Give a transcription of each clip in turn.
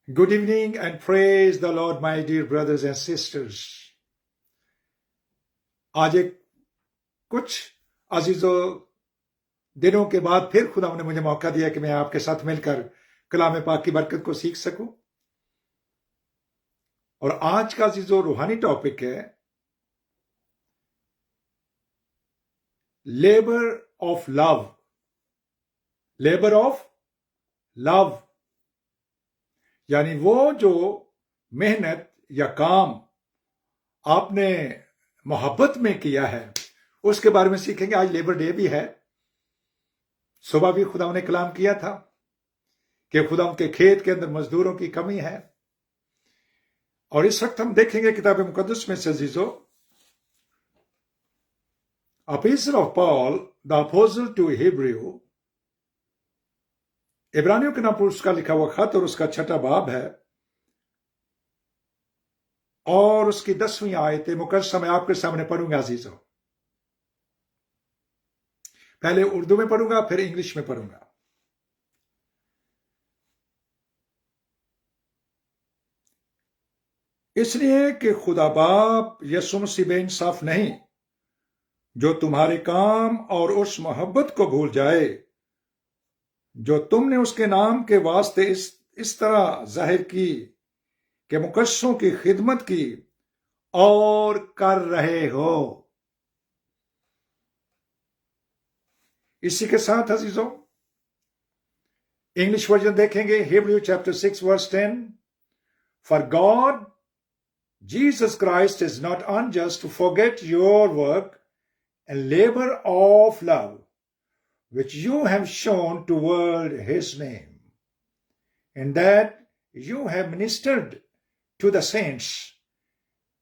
Good evening and praise the Lord, my dear brothers and sisters. आज एक कुछ अजीजों दिनों के बाद फिर खुदा ने मुझे मौका दिया कि मैं आपके साथ मिलकर कलाम पाक की बरकत को सीख सकूं। और आज का अजीजों रूहानी टॉपिक है labour of love. Labour of love यानी वो जो मेहनत या काम आपने मोहब्बत में किया है उसके बारे में सीखेंगे। आज लेबर डे भी है। सुबह भी खुदा ने कलाम किया था कि खुदा के खेत के अंदर मजदूरों की कमी है। और इस वक्त हम देखेंगे किताब मुकद्दस में से अजीजों, epistle of Paul the apostle to Hebrew, इब्रानियों के नाम पर उसका लिखा हुआ खत और उसका 6वां बाब है और उसकी 10वीं आयत मुकद्दस मैं आपके सामने पढ़ूंगा अजीजों। पहले उर्दू में पढ़ूंगा फिर इंग्लिश में पढ़ूंगा। इसलिए कि खुदा बाप यीशु मसीह बेइंसाफ नहीं जो तुम्हारे काम और उस मोहब्बत को भूल जाए जो तुमने उसके नाम के वास्ते इस तरह जाहिर की कि मुकद्दसों की खिदमत की और कर रहे हो। इसी के साथ अजीजों इंग्लिश वर्जन देखेंगे। Hebrew chapter 6 verse 10, for God Jesus Christ is not unjust to forget your work and labor of love which you have shown toward his name, and that you have ministered to the saints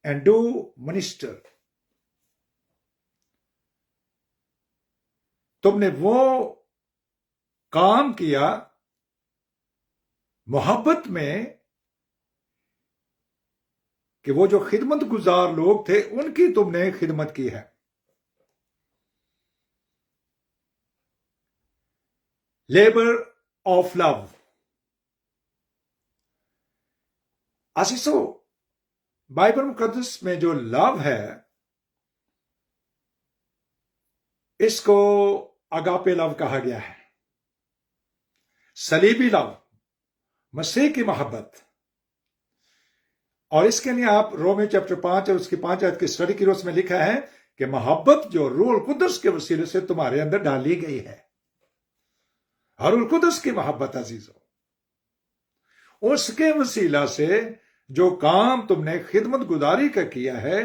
and do minister. तुमने वो काम किया मोहब्बत में कि वो जो खिदमत गुजार लोग थे उनकी तुमने खिदमत की है। Labour of love. आशीषो बाइबल मुकद्दस में जो लव है इसको अगापे लव कहा गया है। सलीबी लव, मसीह की मोहब्बत। और इसके लिए आप रोमियो चैप्टर 5 और उसकी 5 आयत की स्टडी की रोज में लिखा है कि मोहब्बत जो रूह कुदस के वसीले से तुम्हारे अंदर डाली गई है। और रूह कुदस की मोहब्बत अजीजों, उसके वसीला से जो काम तुमने खिदमत गुजारी का किया है,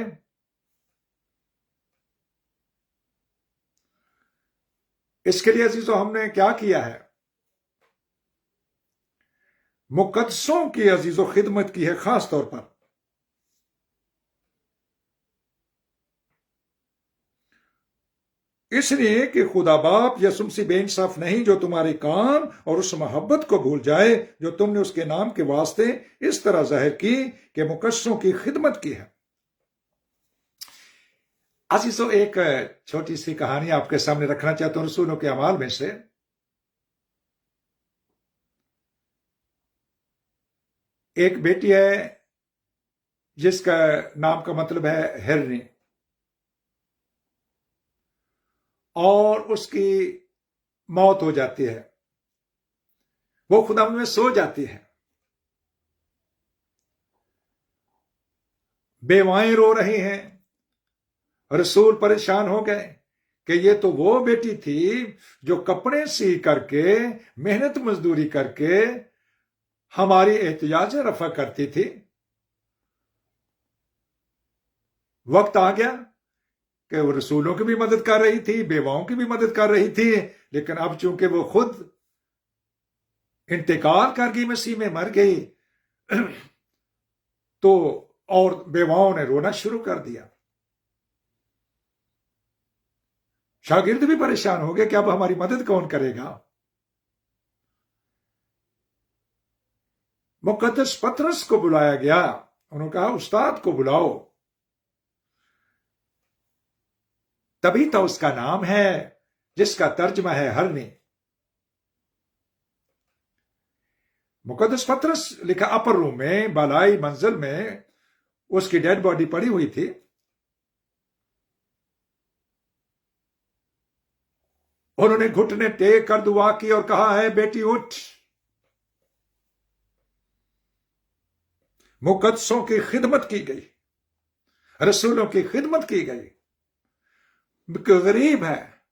इसके लिए अजीजों हमने क्या किया है? मुकद्दसों की अजीजों खिदमत की है। खास तौर पर इसलिए कि खुदा बाप यीशु मसीह बेइंसाफ नहीं जो तुम्हारे काम और उस मोहब्बत को भूल जाए जो तुमने उसके नाम के वास्ते इस तरह जाहिर की कि मुकद्दसों की खिदमत की है। अजीजों एक छोटी सी कहानी आपके सामने रखना चाहता हूं रसूलों के अमाल में से। एक बेटी है जिसका नाम का मतलब है हेरनी, और उसकी मौत हो जाती है। वो खुदा में सो जाती है। बेवाएं रो रही हैं। रसूल परेशान हो गए कि ये तो वो बेटी थी जो कपड़े सी करके मेहनत मजदूरी करके हमारी एहतियाजें रफा करती थी। वक्त आ गया कि वो रसूलों की भी मदद कर रही थी, बेवाओं की भी मदद कर रही थी, लेकिन अब चूंकि वो खुद इंतकाल कर गई, मसीह में मर गई, तो और बेवाओं ने रोना शुरू कर दिया। शागिर्द भी परेशान हो गए कि अब हमारी मदद कौन करेगा। मुकद्दस पतरस को बुलाया गया। उन्होंने कहा उस्ताद को बुलाओ। तभी तो उसका नाम है जिसका तर्जमा है हरनी। मुकद्दस पत्रस लिखा अपर रूम में, बालाई मंजिल में उसकी डेड बॉडी पड़ी हुई थी। उन्होंने घुटने टेक कर दुआ की और कहा है, बेटी उठ। मुकद्दसों की खिदमत की गई, रसूलों की खिदमत की गई। गरीब है,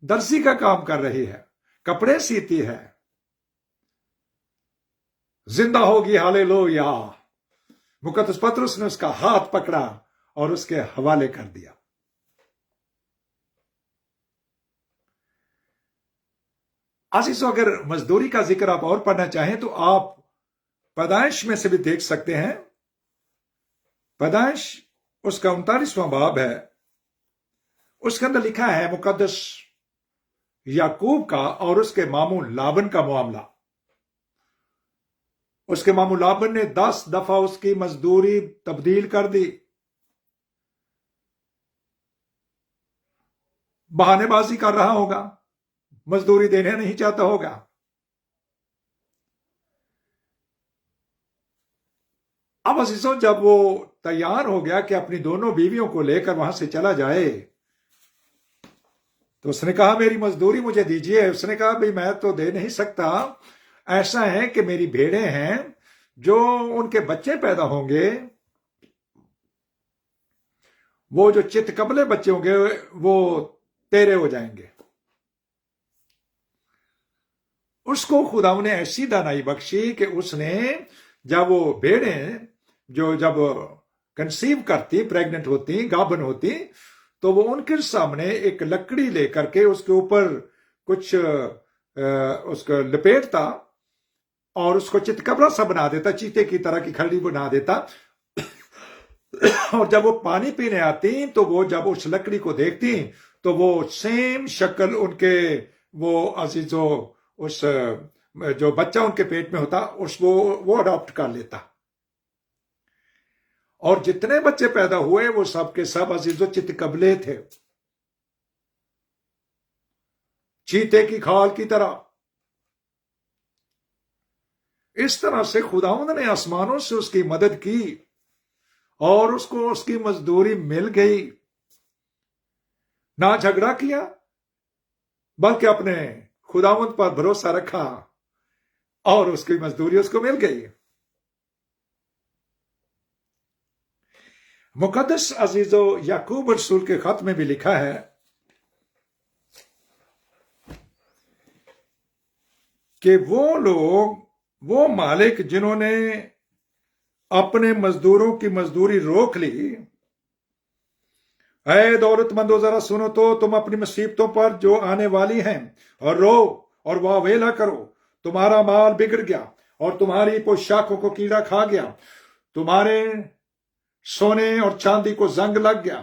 दर्जी का काम कर रही है, कपड़े सीती है, जिंदा होगी, हालेलुया। मुकद्दस पतरस ने उसका हाथ पकड़ा और उसके हवाले कर दिया। आशीषों, अगर मजदूरी का जिक्र आप और पढ़ना चाहें तो आप पैदाइश में से भी देख सकते हैं। पैदाइश उसका 39वां बाब है, उसके अंदर लिखा है मुकद्दस याकूब का और उसके मामू लाबन का मामला। उसके मामू लाबन ने 10 दफा उसकी मजदूरी तब्दील कर दी। बहानेबाजी कर रहा होगा, मजदूरी देने नहीं चाहता होगा। अब अजीजों, जब वो तैयार हो गया कि अपनी दोनों बीवियों को लेकर वहां से चला जाए, तो उसने कहा मेरी मजदूरी मुझे दीजिए। उसने कहा भाई मैं तो दे नहीं सकता, ऐसा है कि मेरी भेड़ें हैं, जो उनके बच्चे पैदा होंगे, वो जो चितकबले बच्चे होंगे वो तेरे हो जाएंगे। उसको खुदा ने ऐसी दानाई बख्शी कि उसने जब वो भेड़ें जो जब कंसीव करती, प्रेग्नेंट होती, गाभन होती, तो वो उनके सामने एक लकड़ी लेकर के उसके ऊपर कुछ उसको लपेटता और उसको चितकबरा सा बना देता, चीते की तरह की खड़ी बना देता। और जब वो पानी पीने आती तो वो जब उस लकड़ी को देखती तो वो सेम शक्ल उनके वो अजीजों उस जो बच्चा उनके पेट में होता उस वो अडॉप्ट कर लेता। और जितने बच्चे पैदा हुए वो सब के सब अजीजों चितकबले थे, चीते की खाल की तरह। इस तरह से खुदावंद ने आसमानों से उसकी मदद की और उसको उसकी मजदूरी मिल गई। ना झगड़ा किया, बल्कि अपने खुदावंद पर भरोसा रखा और उसकी मजदूरी उसको मिल गई। मुकद्दस अजीजो याकूब रसूल के खत में भी लिखा है कि वो लोग, वो मालिक जिन्होंने अपने मजदूरों की मजदूरी रोक ली, ऐ दौलतमंदो जरा सुनो तो, तुम अपनी मुसीबतों पर जो आने वाली हैं और रो और वावेला करो। तुम्हारा माल बिगड़ गया और तुम्हारी पोशाकों को कीड़ा खा गया, तुम्हारे सोने और चांदी को जंग लग गया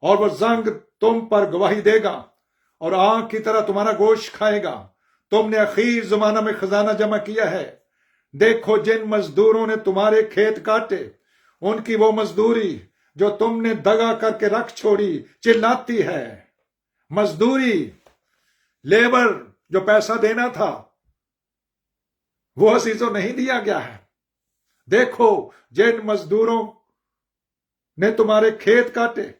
और वह जंग तुम पर गवाही देगा और आग की तरह तुम्हारा गोश्त खाएगा। तुमने अखीर जमाना में खजाना जमा किया है। देखो जिन मजदूरों ने तुम्हारे खेत काटे, उनकी वो मजदूरी जो तुमने दगा करके रख छोड़ी चिल्लाती है। मजदूरी, लेबर जो पैसा देना था वो अजीजों नहीं दिया गया है। देखो जिन मजदूरों ने तुम्हारे खेत काटे,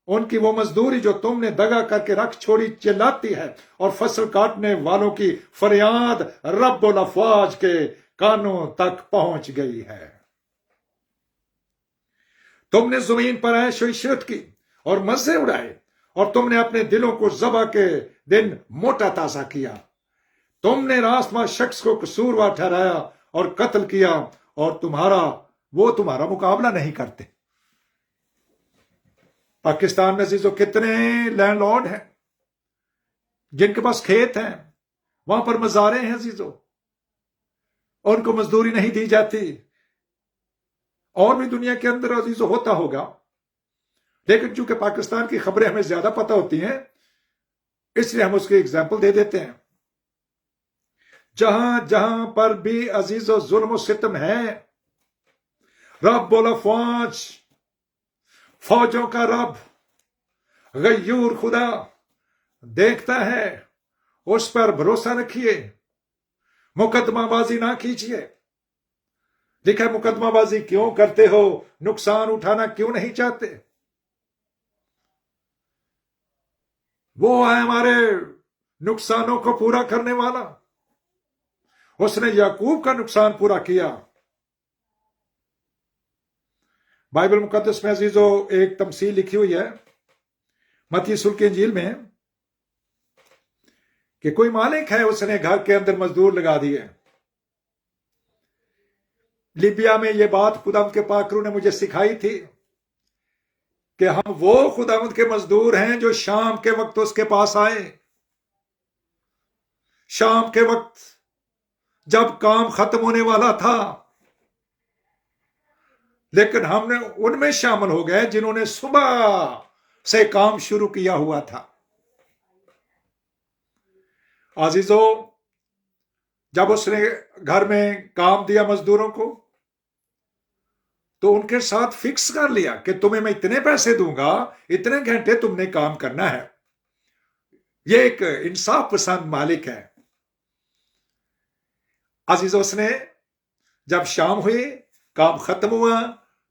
उनकी वो मजदूरी जो तुमने दगा करके रख छोड़ी चिल्लाती है और फसल काटने वालों की फरियाद रब्बुल अफवाज के कानों तक पहुंच गई है। तुमने जमीन पर ऐश इशरत की और मजे उड़ाए और तुमने अपने दिलों को ज़बा के दिन मोटा ताजा किया। तुमने रास्तमा शख्स को कसूरवार ठहराया और कत्ल किया और तुम्हारा मुकाबला नहीं करते। पाकिस्तान में अजीजों कितने लैंडलॉर्ड हैं जिनके पास खेत हैं, वहां पर मजारे हैं अजीजों, और उनको मजदूरी नहीं दी जाती। और भी दुनिया के अंदर अजीजों होता होगा, लेकिन चूंकि पाकिस्तान की खबरें हमें ज्यादा पता होती हैं इसलिए हम उसकी एग्जाम्पल दे देते हैं। जहां जहां पर भी अजीजों जुल्म सितम है, रब्बुल अफवाज, फौजों का रब, गयूर खुदा देखता है। उस पर भरोसा रखिए, मुकदमा बाजी ना कीजिए। लिखा है मुकदमा बाजी क्यों करते हो, नुकसान उठाना क्यों नहीं चाहते। वो है हमारे नुकसानों को पूरा करने वाला। उसने याकूब का नुकसान पूरा किया। बाइबल मुकद्दस में अजीजों एक तमसील लिखी हुई है मत्ती रसूल की इंजील में कि कोई मालिक है, उसने घर के अंदर मजदूर लगा दिए। लीबिया में ये बात खुदावंद के पाकरू ने मुझे सिखाई थी कि हम वो खुदावंद के मजदूर हैं जो शाम के वक्त उसके पास आए। शाम के वक्त जब काम खत्म होने वाला था, लेकिन हमने उनमें शामिल हो गए जिन्होंने सुबह से काम शुरू किया हुआ था। अजीजों, जब उसने घर में काम दिया मजदूरों को, तो उनके साथ फिक्स कर लिया कि तुम्हें मैं इतने पैसे दूंगा, इतने घंटे तुमने काम करना है। ये एक इंसाफ पसंद मालिक है। अजीजों, उसने जब शाम हुई, काम खत्म हुआ,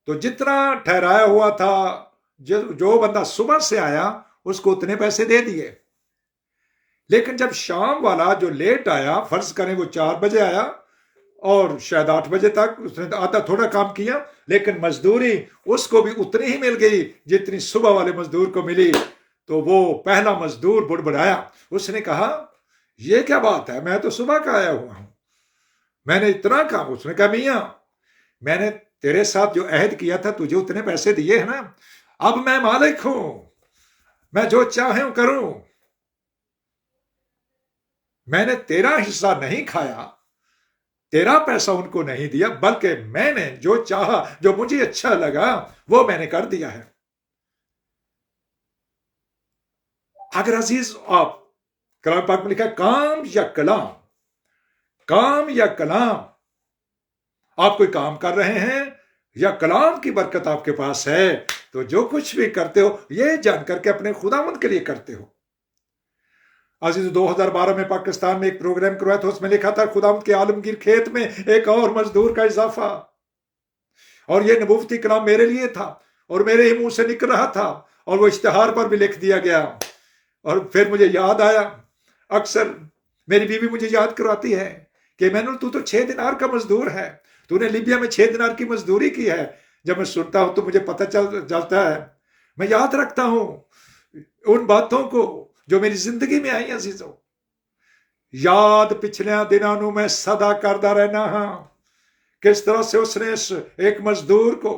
तो जितना ठहराया हुआ था, जो बंदा सुबह से आया उसको उतने पैसे दे दिए। लेकिन जब शाम वाला जो लेट आया, फर्ज करें वो 4 बजे आया और शायद 8 बजे तक उसने आधा थोड़ा काम किया, लेकिन मजदूरी उसको भी उतनी ही मिल गई जितनी सुबह वाले मजदूर को मिली। तो वो पहला मजदूर बुड़बड़ाया। उसने कहा, ये क्या बात है, मैं तो सुबह का आया हुआ हूं, मैंने इतना काम। उसने कहा, मियां, मैंने तेरे साथ जो अहद किया था, तुझे उतने पैसे दिए हैं ना, अब मैं मालिक हूं, मैं जो चाहूं करूं। मैंने तेरा हिस्सा नहीं खाया, तेरा पैसा उनको नहीं दिया, बल्कि मैंने जो चाहा, जो मुझे अच्छा लगा, वो मैंने कर दिया है। अगर अजीज आप कलाम पाक में लिखा है काम या कलाम, काम या कलाम, आप कोई काम कर रहे हैं या कलाम की बरकत आपके पास है, तो जो कुछ भी करते हो ये जानकर के अपने खुदावंद के लिए करते हो। अजीज 2012 में पाकिस्तान में एक प्रोग्राम करवाया था, उसमें लिखा था खुदावंद के आलमगीर खेत में एक और मजदूर का इजाफा। और ये नबूवती कलाम मेरे लिए था और मेरे ही मुंह से निकल रहा था, और वो इश्तिहार पर भी लिख दिया गया। और फिर मुझे याद आया, अक्सर मेरी बीवी मुझे याद करवाती है कि मैंने, तू तो 6 दिनार का मजदूर है, तूने लीबिया में 6 दिनार की मजदूरी की है। जब मैं सुनता हूं तो मुझे पता चलता है, मैं याद रखता हूं उन बातों को जो मेरी जिंदगी में आई। अजीजों, याद पिछले दिनों ਨੂੰ मैं सदा करता रहना हाँ, किस तरह से उसने एक मजदूर को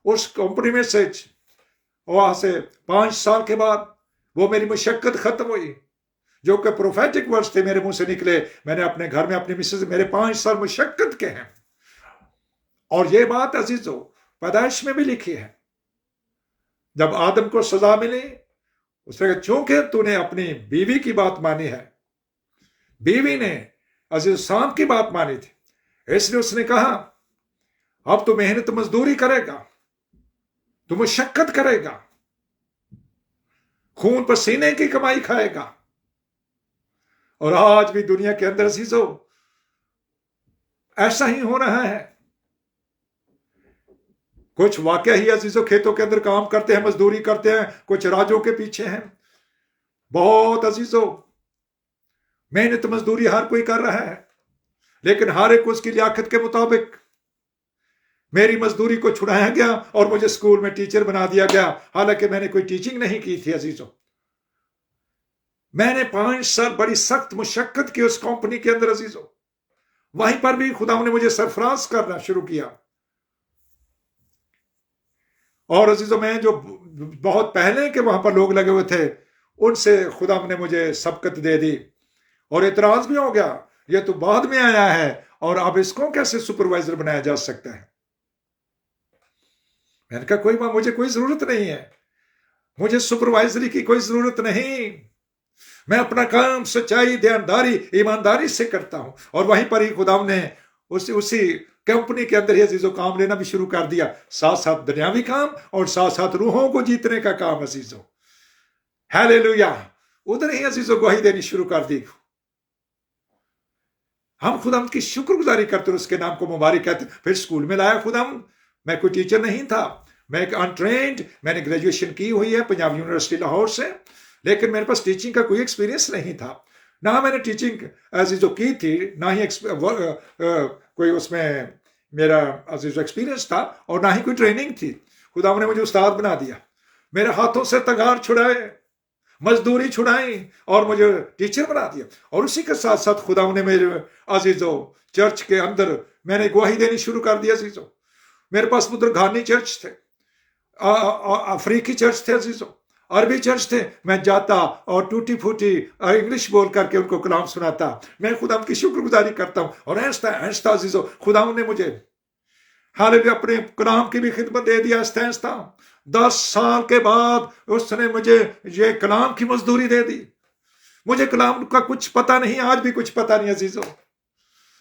उस कंपनी में से वहां से 5 साल के बाद वो मेरी मुशक्कत खत्म हुई, जो कि प्रोफेटिक वर्ड्स थे मेरे मुंह से निकले। मैंने अपने घर में अपनी मिसेज, मेरे 5 साल मुशक्कत के हैं। और ये बात अजीजों पैदाइश में भी लिखी है। जब आदम को सजा मिली, उसने कहा, चूंकि तूने अपनी बीवी की बात मानी है, बीवी ने अजीज शाम की बात मानी थी, इसलिए उसने कहा, अब तू मेहनत मजदूरी करेगा, तू मुशक्कत करेगा, खून पसीने की कमाई खाएगा। और आज भी दुनिया के अंदर अजीजों ऐसा ही हो रहा है। कुछ वाकया ही अजीजों खेतों के अंदर काम करते हैं, मजदूरी करते हैं, कुछ राजों के पीछे हैं। बहुत अजीजों मेहनत मजदूरी हर कोई कर रहा है, लेकिन हर एक उसकी लियाकत के मुताबिक। मेरी मजदूरी को छुड़ाया गया और मुझे स्कूल में टीचर बना दिया गया, हालांकि मैंने कोई टीचिंग नहीं की थी। अजीजों, मैंने 5 साल बड़ी सख्त मुशक्कत की उस कंपनी के अंदर। अजीजों, वहीं पर भी खुदा ने मुझे सरफराज करना शुरू किया। और अजीजों, मैं जो बहुत पहले के वहां पर लोग लगे हुए थे, उनसे खुदा ने मुझे सबकत दे दी। और इतराज भी हो गया, ये तो बाद में आया है और अब इसको कैसे सुपरवाइजर बनाया जा सकता है। मैंने कहा, कोई बात, मुझे कोई जरूरत नहीं है, मुझे सुपरवाइजरी की कोई जरूरत नहीं। मैं अपना काम सच्चाई, ध्यानदारी, ईमानदारी से करता हूं। और वहीं पर ही खुदा ने उसी कंपनी के अंदर ही अजीजों काम लेना भी शुरू कर दिया, साथ साथ दुनियावी काम और साथ साथ रूहों को जीतने का काम। अजीजों, हालेलुया, उधर ही अजीजों गवाही देनी शुरू कर दी। ہم خداوند کی شکر گزاری کرتے اور اس کے نام کو مبارک کہتے. پھر اسکول میں لایا خداوند. میں کوئی ٹیچر نہیں تھا, میں ایک انٹرینڈ, میں نے گریجویشن کی ہوئی ہے پنجاب یونیورسٹی لاہور سے, لیکن میرے پاس ٹیچنگ کا کوئی ایکسپیرینس نہیں تھا. نہ میں نے ٹیچنگ عزیزو کی تھی, نہ ہی کوئی اس میں میرا عزیزو ایکسپیرینس تھا, اور نہ ہی کوئی ٹریننگ تھی. خداوند نے مجھے استاد بنا دیا, میرے ہاتھوں سے تگار چھڑائے, مزدوری چھڑائی اور مجھے ٹیچر بنا دیا. اور اسی کے ساتھ ساتھ خداوند نے میرے عزیزو چرچ کے اندر میں نے گواہی دینی شروع کر دی. عزیزو میرے پاس بزرگانی چرچ تھے, افریقی چرچ تھے, عزیزو عربی چرچ تھے. میں جاتا اور ٹوٹی پھوٹی انگلش بول کر کے ان کو کلام سناتا. میں خداوند کی شکر گزاری کرتا ہوں. اور آہستہ آہستہ عزیزو خداوند نے مجھے حالانکہ اپنے کلام کی بھی خدمت دے دیا. آہستہ آہستہ 10 سال کے بعد اس نے مجھے یہ کلام کی مزدوری دے دی. مجھے کلام کا کچھ پتہ نہیں, آج بھی کچھ پتہ نہیں عزیزو,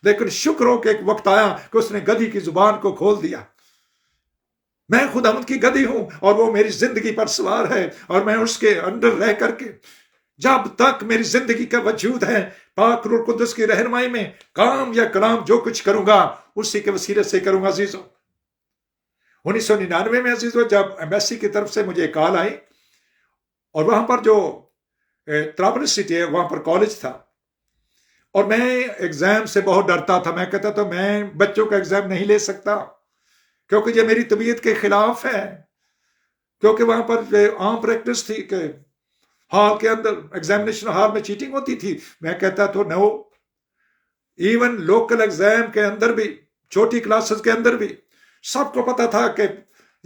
لیکن شکر ہو کہ ایک وقت آیا کہ اس نے گدھی کی زبان کو کھول دیا. میں خداوند کی گدھی ہوں اور وہ میری زندگی پر سوار ہے, اور میں اس کے اندر رہ کر کے جب تک میری زندگی کا وجود ہے پاک روح القدس کی رہنمائی میں کام یا کلام جو کچھ کروں گا اسی کے وسیلے سے کروں گا. عزیزو 1999 میں عزیزو جب ایمبیسی کی طرف سے مجھے کال آئی, اور وہاں پر جو طرابلس سٹی ہے وہاں پر کالج تھا, اور میں ایگزام سے بہت ڈرتا تھا. میں کہتا تھا میں بچوں کا ایگزام نہیں لے سکتا کیونکہ یہ میری طبیعت کے خلاف ہے, کیونکہ وہاں پر عام پریکٹس تھی کہ ہال کے اندر ایگزامینیشن ہال میں چیٹنگ ہوتی تھی. میں کہتا تو نو, ایون لوکل ایگزام کے اندر بھی, چھوٹی کلاسز کے اندر بھی سب کو پتا تھا کہ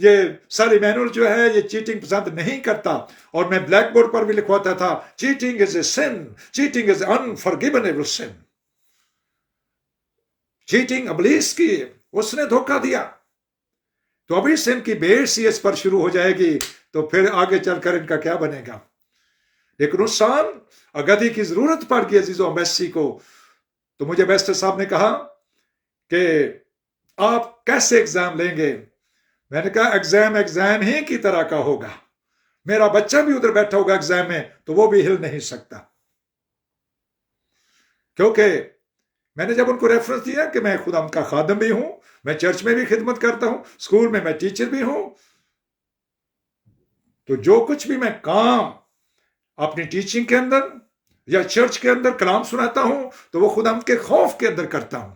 یہ سر ایمینول جو ہے یہ چیٹنگ پسند نہیں کرتا, اور میں بلیک بورڈ پر بھی لکھواتا تھا cheating is a sin, cheating is unforgivable sin. Cheating ابلیس کی, اس نے دھوکہ دیا. تو ابھی سے ان کی بیس ہی اس پر شروع ہو جائے گی تو پھر آگے چل کر ان کا کیا بنے گا. لیکن اس سال گدھی کی ضرورت پڑ گئی عزیزو ایمبیسی کو. تو مجھے بیسٹر صاحب نے کہا کہ آپ کیسے ایگزام لیں گے. میں نے کہا ایگزام ہی کی طرح کا ہوگا, میرا بچہ بھی ادھر بیٹھا ہوگا ایگزام میں تو وہ بھی ہل نہیں سکتا. کیونکہ میں نے جب ان کو ریفرنس دیا کہ میں خدا کا خادم بھی ہوں, میں چرچ میں بھی خدمت کرتا ہوں, اسکول میں میں ٹیچر بھی ہوں, تو جو کچھ بھی میں کام اپنی ٹیچنگ کے اندر یا چرچ کے اندر کلام سناتا ہوں تو وہ خدا کے خوف کے اندر کرتا ہوں.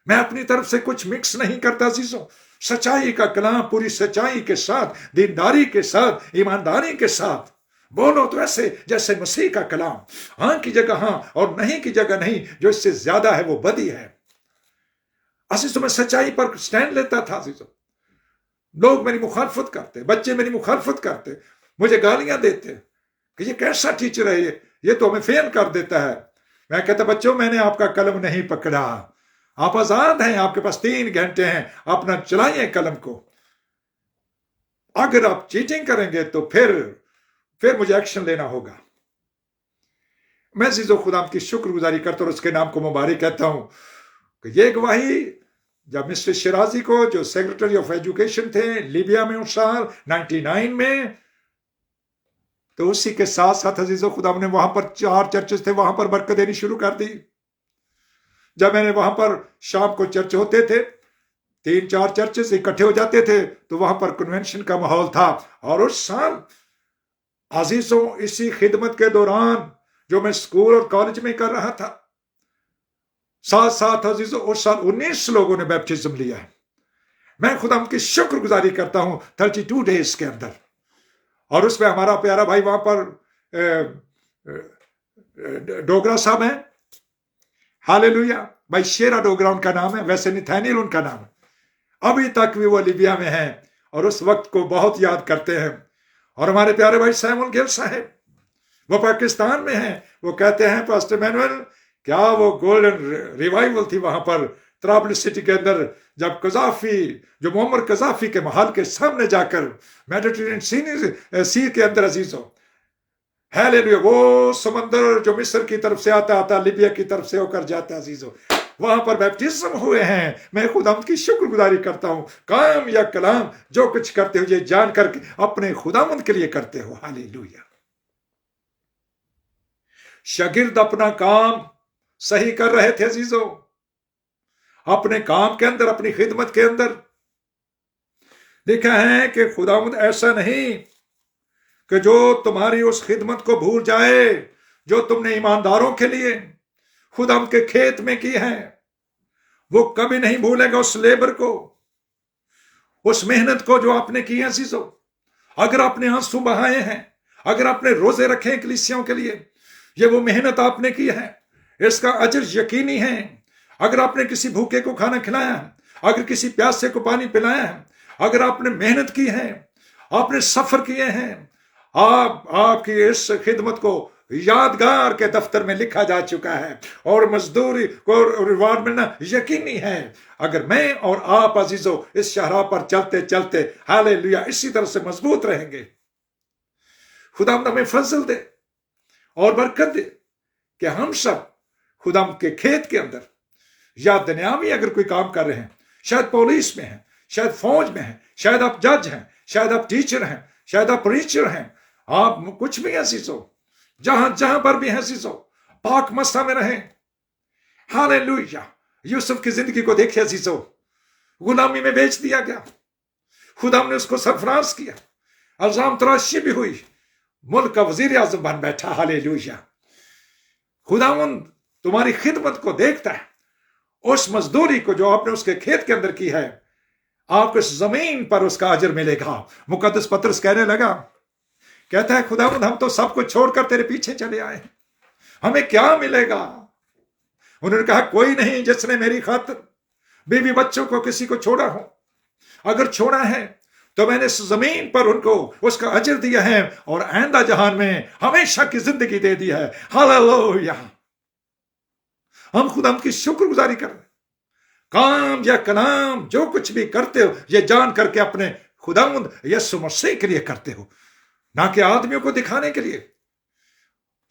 میں اپنی طرف سے کچھ مکس نہیں کرتا عزیزوں. سچائی کا کلام پوری سچائی کے ساتھ, دینداری کے ساتھ, ایمانداری کے ساتھ بولو تو ایسے جیسے مسیح کا کلام, ہاں کی جگہ ہاں اور نہیں کی جگہ نہیں, جو اس سے زیادہ ہے وہ بدی ہے. عزیزوں میں سچائی پر سٹینڈ لیتا تھا. عزیزوں لوگ میری مخالفت کرتے, بچے میری مخالفت کرتے, مجھے گالیاں دیتے کہ یہ کیسا ٹیچر ہے, یہ تو ہمیں فیل کر دیتا ہے. میں کہتا بچوں میں نے آپ کا قلم نہیں پکڑا, آپ آزاد ہیں, آپ کے پاس 3 گھنٹے ہیں, اپنا چلائیں قلم کو. اگر آپ چیٹنگ کریں گے تو پھر مجھے ایکشن لینا ہوگا. میں عزیزو خدا کی شکر گزاری کرتا ہوں اور اس کے نام کو مبارک کہتا ہوں کہ یہ گواہی جب مسٹر شرازی کو جو سیکرٹری آف ایجوکیشن تھے لیبیا میں اس سال 99 میں, تو اسی کے ساتھ ساتھ عزیزو خدا نے وہاں پر 4 چرچز تھے, وہاں پر برکت دینی شروع کر دی. جب میں نے وہاں پر شام کو چرچ ہوتے تھے, 3-4 چرچز اکٹھے ہو جاتے تھے, تو وہاں پر کنونشن کا ماحول تھا. اور اس سال عزیزوں اسی خدمت کے دوران جو میں اسکول اور کالج میں کر رہا تھا, ساتھ ساتھ عزیزوں اس سال 19 لوگوں نے بیپٹزم لیا ہے. میں خدا کی شکر گزاری کرتا ہوں 32 ڈیز کے اندر. اور اس میں ہمارا پیارا بھائی وہاں پر ڈوگرا صاحب ہیں, ہاللیلویہ, بھائی شیرا ڈوگرا ان کا نام ہے, ویسے نتھانیل ان کا نام ہے. ابھی تک بھی وہ لیبیا میں ہیں اور اس وقت کو بہت یاد کرتے ہیں. اور ہمارے پیارے بھائی سیمون گل صاحب وہ پاکستان میں ہیں, وہ کہتے ہیں پاسٹر مینول کیا وہ گولڈن ریوائیول تھی وہاں پر طرابلس سٹی کے اندر, جب قذافی جو معمر قذافی کے محل کے سامنے جا کر میڈیٹرینین سی کے اندر عزیزوں ہاللیلویہ وہ سمندر جو مصر کی طرف سے آتا لیبیا کی طرف سے ہو کر جاتا عزیزوں, وہاں پر بیپٹزم ہوئے ہیں. میں خداوند کی شکر گزاری کرتا ہوں, کام یا کلام جو کچھ کرتے ہو یہ جان کر کے اپنے خداوند کے لیے کرتے ہو. ہاللیلویہ. شاگرد اپنا کام सही कर रहे थे अजीजों, अपने काम के अंदर, अपनी खिदमत के अंदर। लिखा है कि खुदावंद ऐसा नहीं कि जो तुम्हारी उस खिदमत को भूल जाए जो तुमने ईमानदारों के लिए खुदावंद के खेत में की है। वो कभी नहीं भूलेगा उस लेबर को, उस मेहनत को जो आपने की है अजीजों। अगर आपने आंसू बहाए हैं, अगर आपने रोजे रखे हैं कलीसियाओं के लिए, ये वो मेहनत आपने की है, इसका अजर यकीनी है। अगर आपने किसी भूखे को खाना खिलाया है, अगर किसी प्यासे को पानी पिलाया है, अगर आपने मेहनत की है, आपने सफर किए हैं, आपकी इस खिदमत को यादगार के दफ्तर में लिखा जा चुका है और मजदूरी को रिवार्ड मिलना यकीनी है। अगर मैं और आप अजीजों इस शाहराह पर चलते चलते हालेलुया इसी तरह से मजबूत रहेंगे, खुदावंद हमें फजल दे और बरकत दे कि हम सब खुदावंद के खेत के अंदर, या दुनिया में अगर कोई काम कर रहे हैं, शायद पुलिस में हैं, शायद फौज में हैं, शायद आप जज हैं, शायद आप टीचर हैं, शायद आप प्रीचर हैं, आप कुछ भी अजीजों, जहां जहां पर भी हैं अजीजों, पाक मस्ता में रहें। हालेलुया। यूसुफ की जिंदगी को देखिए अजीजों, गुलामी में बेच दिया गया, खुदा ने उसको सरफराज किया, अल्जाम तराशी भी हुई, मुल्क का वजीर आजम बन बैठा। हालेलुया। खुदावंद तुम्हारी खिदमत को देखता है, उस मजदूरी को जो आपने उसके खेत के अंदर की है, आपको इस जमीन पर उसका अजर मिलेगा। मुकद्दस पतरस कहने लगा, कहता है खुदावंद हम तो सब कुछ छोड़कर तेरे पीछे चले आए, हमें क्या मिलेगा? उन्होंने कहा कोई नहीं जिसने मेरी खातिर बीवी बच्चों को किसी को छोड़ा हो, अगर छोड़ा है तो मैंने इस जमीन पर उनको उसका अजर दिया है और आइंदा जहान में हमेशा की जिंदगी दे दी है। हालेलुया। हम खुदा की शुक्रगुजारी कर रहे हैं, काम या कलाम जो कुछ भी करते हो ये जान करके अपने खुदावंद यीशु मसीह के लिए करते हो, ना कि आदमियों को दिखाने के लिए।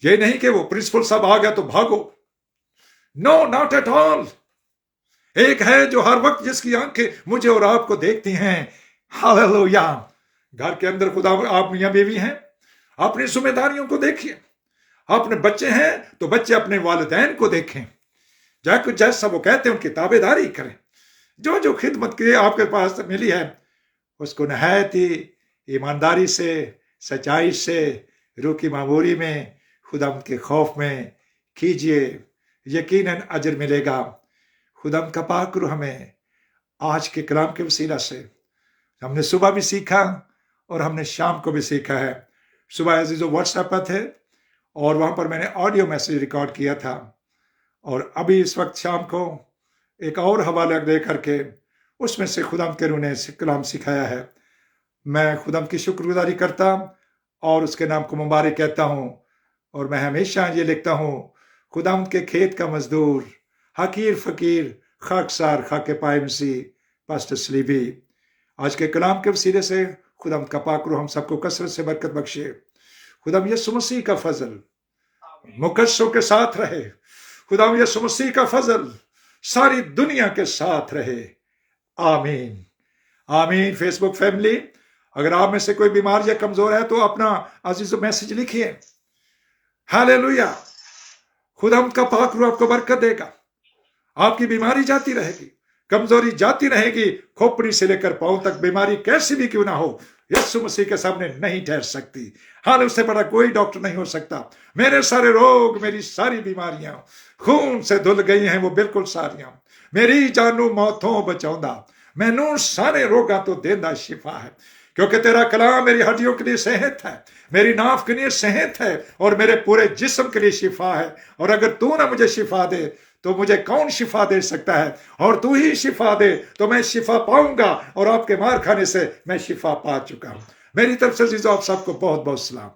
ये नहीं कि वो प्रिंसिपल साहब आ गया तो भागो, नो नॉट एट ऑल। एक है जो हर वक्त जिसकी आंखें मुझे और आपको देखती हैं। हालेलुया। घर के अंदर खुदा, आप मियां बीवी हैं, अपनी जिम्मेदारियों को देखिए। अपने बच्चे हैं तो बच्चे अपने वालिदैन को देखें, जैसा वो कहते हैं उनकी ताबेदारी करें। जो जो खिदमत की आपके पास मिली है उसको नहायत ही ईमानदारी से, सच्चाई से, रूह की मामूरी में, खुदा के खौफ में कीजिए, यकीनन अजर मिलेगा। खुदा का पाक रूह हमें आज के कलाम के वसीला से, हमने सुबह भी सीखा और हमने शाम को भी सीखा है। सुबह अजीजों व्हाट्सएप पर थे और वहाँ पर मैंने ऑडियो मैसेज रिकॉर्ड किया था, और अभी इस वक्त शाम को एक और हवाला दे करके उसमें से खुदा के रूह ने कलाम सिखाया है। मैं खुदा की शुक्रगुजारी करता और उसके नाम को मुबारक कहता हूँ। और मैं हमेशा ये लिखता हूँ, खुदा के खेत का मजदूर, हकीर फकीर, खाकसार खाके पाए मसीह, पास्टर सलीबी। आज के कलाम के वसीले से खुदा का पाक रूह हम सबको कसरत से बरकत बख्शे। खुदा यीशु मसीह का फजल मुकद्दसों के साथ रहे। खुदा यीशु मसीह का फजल सारी दुनिया के साथ रहे। आमीन आमीन। फेसबुक फैमिली, अगर आप में से कोई बीमार या कमजोर है तो अपना अजीज मैसेज लिखिए। हालेलुया। खुदा का पाक रूह आपको बरकत देगा, आपकी बीमारी जाती रहेगी, कमजोरी जाती रहेगी। खोपड़ी से लेकर पांव तक बीमारी कैसी भी क्यों ना हो, यीशु मसीह के सामने नहीं ठहर सकती। हाल उससे बड़ा कोई डॉक्टर नहीं हो सकता। मेरे सारे रोग, मेरी सारी बीमारियां खून से धुल गई हैं, वो बिल्कुल सारियां। मेरी जानू मौतों बचाऊंदा, मैनू सारे रोगा तो देंदा शिफा है, क्योंकि तेरा कलाम मेरी हड्डियों के लिए सेहत है, मेरी नाफ के लिए सेहत है और मेरे पूरे जिस्म के लिए शिफा है। और अगर तू ना मुझे शिफा दे तो मुझे कौन शिफा दे सकता है, और तू ही शिफा दे तो मैं शिफा पाऊंगा, और आपके मार खाने से मैं शिफा पा चुका हूं। मेरी तरफ से जीजो आप सबको बहुत बहुत सलाम।